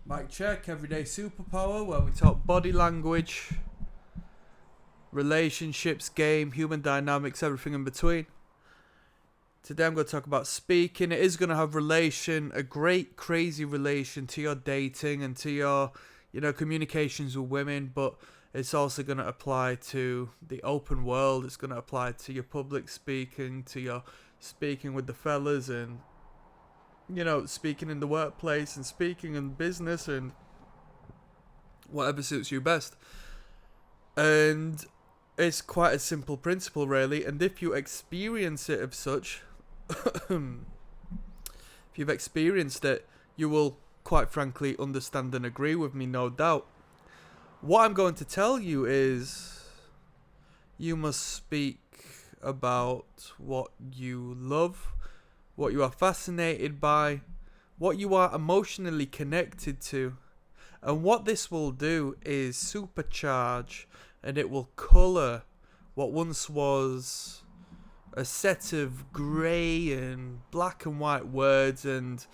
Mic check, everyday superpower, where we talk body language, relationships, game, human dynamics, everything in between. Today I'm going to talk about speaking. It is going to have a great crazy relation to your dating and to your, communications with women, but it's also going to apply to the open world. It's going to apply to your public speaking, to your speaking with the fellas, and speaking in the workplace and speaking in business and whatever suits you best. And it's quite a simple principle, really. And if you experience it of such, if you've experienced it, you will quite frankly understand and agree with me, no doubt. What I'm going to tell you is you must speak about what you love, what you are fascinated by, what you are emotionally connected to. And what this will do is supercharge, and it will colour what once was a set of grey and black and white words and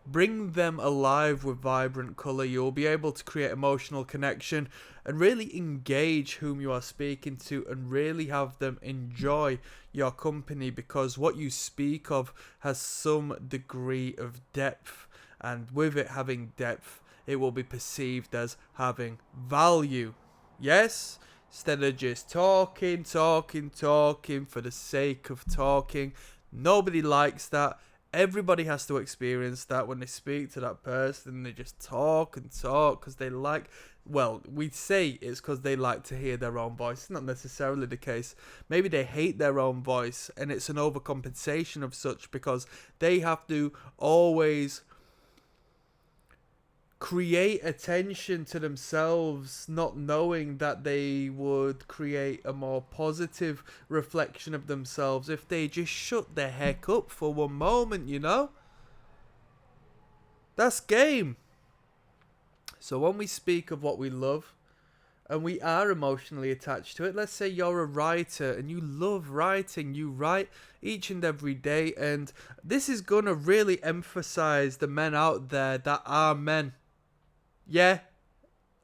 bring them alive with vibrant colour. You'll be able to create emotional connection and really engage whom you are speaking to and really have them enjoy your company, because what you speak of has some degree of depth, and with it having depth, it will be perceived as having value. Yes? Instead of just talking for the sake of talking. Nobody likes that. Everybody has to experience that when they speak to that person. They just talk because they like... Well, we say it's because they like to hear their own voice. It's not necessarily the case. Maybe they hate their own voice, and it's an overcompensation of such because they have to always create attention to themselves, not knowing that they would create a more positive reflection of themselves if they just shut the heck up for one moment, That's game. So when we speak of what we love, and we are emotionally attached to it, let's say you're a writer and you love writing, you write each and every day, and this is going to really emphasize the men out there that are men. Yeah,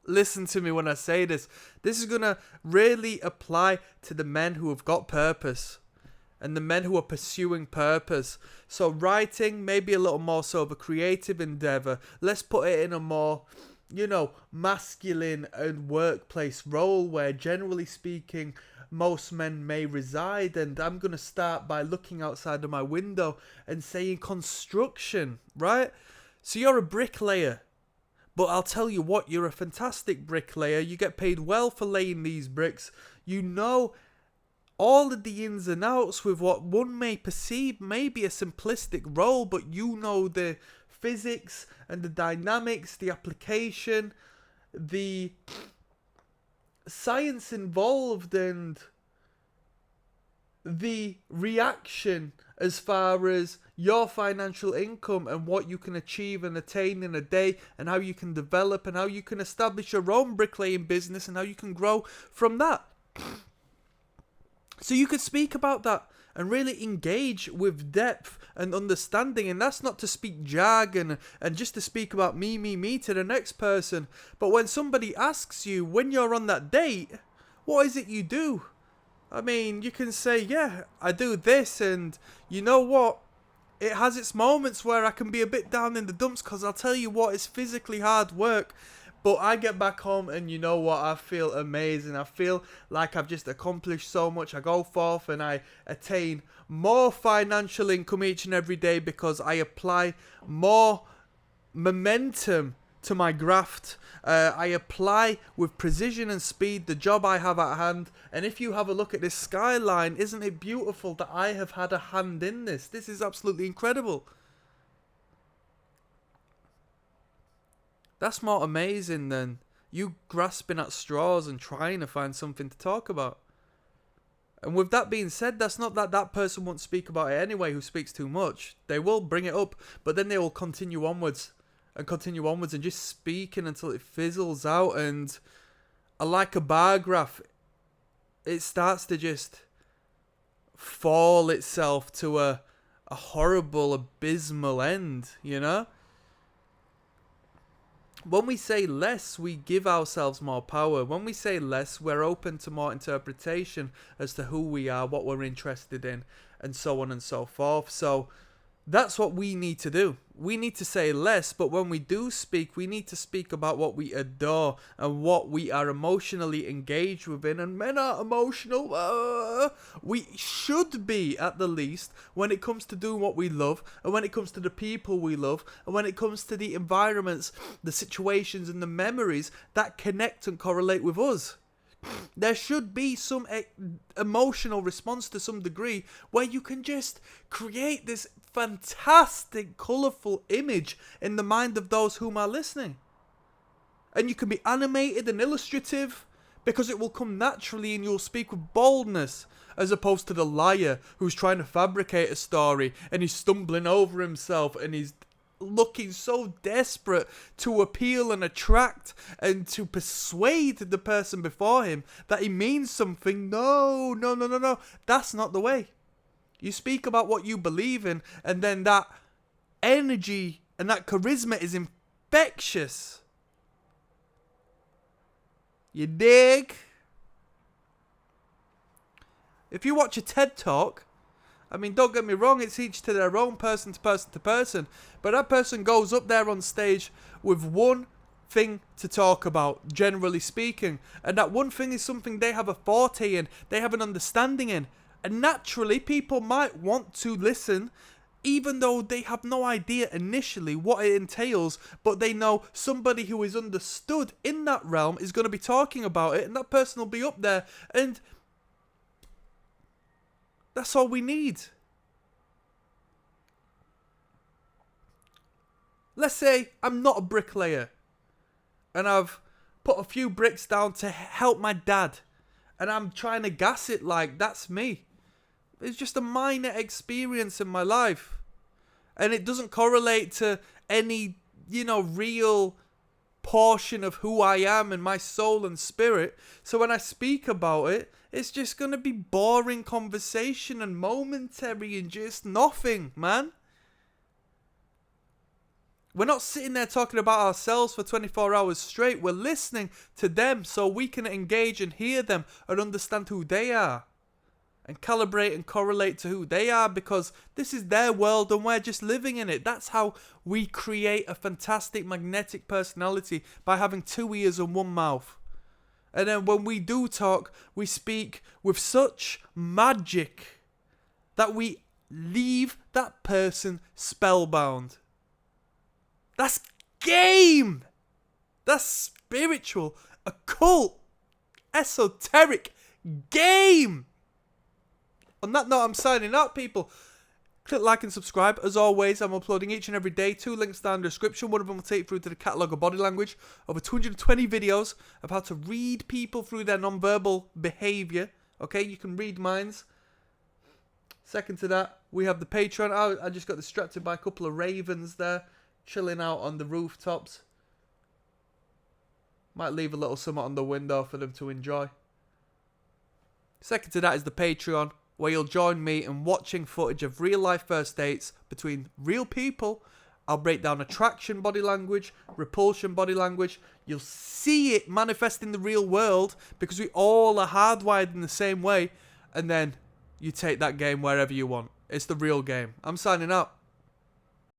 listen to me when I say this. This is going to really apply to the men who have got purpose and the men who are pursuing purpose. So writing may be a little more so of a creative endeavor. Let's put it in a more, masculine and workplace role where, generally speaking, most men may reside. And I'm going to start by looking outside of my window and saying construction, right? So you're a bricklayer. But I'll tell you what, you're a fantastic bricklayer. You get paid well for laying these bricks. You know all of the ins and outs with what one may perceive may be a simplistic role, but you know the physics and the dynamics, the application, the science involved, and the reaction as far as your financial income and what you can achieve and attain in a day, and how you can develop and how you can establish your own bricklaying business and how you can grow from that. So you could speak about that and really engage with depth and understanding. And that's not to speak jargon and just to speak about me to the next person. But when somebody asks you, when you're on that date, what is it you do? I mean, you can say, yeah, I do this, and you know what? It has its moments where I can be a bit down in the dumps, because I'll tell you what, it's physically hard work. But I get back home and you know what? I feel amazing. I feel like I've just accomplished so much. I go forth and I attain more financial income each and every day because I apply more momentum to my graft. I apply with precision and speed the job I have at hand. And if you have a look at this skyline, isn't it beautiful that I have had a hand in this? This is absolutely incredible. That's more amazing than you grasping at straws and trying to find something to talk about. And with that being said, that's not that that person won't speak about it anyway who speaks too much. They will bring it up, but then they will continue onwards and just speaking until it fizzles out. And like a bar graph, it starts to just fall itself to a horrible, abysmal end, When we say less, we give ourselves more power. When we say less, we're open to more interpretation as to who we are, what we're interested in, and so on and so forth. So that's what we need to do. We need to say less, but when we do speak, we need to speak about what we adore and what we are emotionally engaged within. And men are emotional. We should be, at the least, when it comes to doing what we love, and when it comes to the people we love, and when it comes to the environments, the situations, and the memories that connect and correlate with us. There should be some emotional response to some degree where you can just create this fantastic, colourful image in the mind of those whom are listening. And you can be animated and illustrative because it will come naturally and you'll speak with boldness, as opposed to the liar who's trying to fabricate a story and he's stumbling over himself and he's looking so desperate to appeal and attract and to persuade the person before him that he means something. No. That's not the way. You speak about what you believe in, and then that energy and that charisma is infectious. You dig? If you watch a TED Talk, I mean, don't get me wrong, it's each to their own, person to person to person. But that person goes up there on stage with one thing to talk about, generally speaking. And that one thing is something they have a forte in, they have an understanding in. And naturally, people might want to listen, even though they have no idea initially what it entails, but they know somebody who is understood in that realm is going to be talking about it, and that person will be up there. And that's all we need. Let's say I'm not a bricklayer and I've put a few bricks down to help my dad, and I'm trying to gas it like that's me. It's just a minor experience in my life, and it doesn't correlate to any, real portion of who I am and my soul and spirit. So when I speak about it, it's just going to be boring conversation and momentary and just nothing, man. We're not sitting there talking about ourselves for 24 hours straight. We're listening to them so we can engage and hear them and understand who they are and calibrate and correlate to who they are, because this is their world and we're just living in it. That's how we create a fantastic magnetic personality, by having 2 ears and 1 mouth. And then when we do talk, we speak with such magic that we leave that person spellbound. That's game! That's spiritual, occult, esoteric game! On that note, I'm signing out, people. Click like and subscribe. As always, I'm uploading each and every day. 2 links down in the description. One of them will take you through to the catalogue of body language. Over 220 videos of how to read people through their non-verbal behaviour. Okay, you can read minds. Second to that, we have the Patreon. I just got distracted by a couple of ravens there, chilling out on the rooftops. Might leave a little something on the window for them to enjoy. Second to that is the Patreon, where you'll join me in watching footage of real life first dates between real people. I'll break down attraction body language, repulsion body language. You'll see it manifest in the real world because we all are hardwired in the same way. And then you take that game wherever you want. It's the real game. I'm signing out.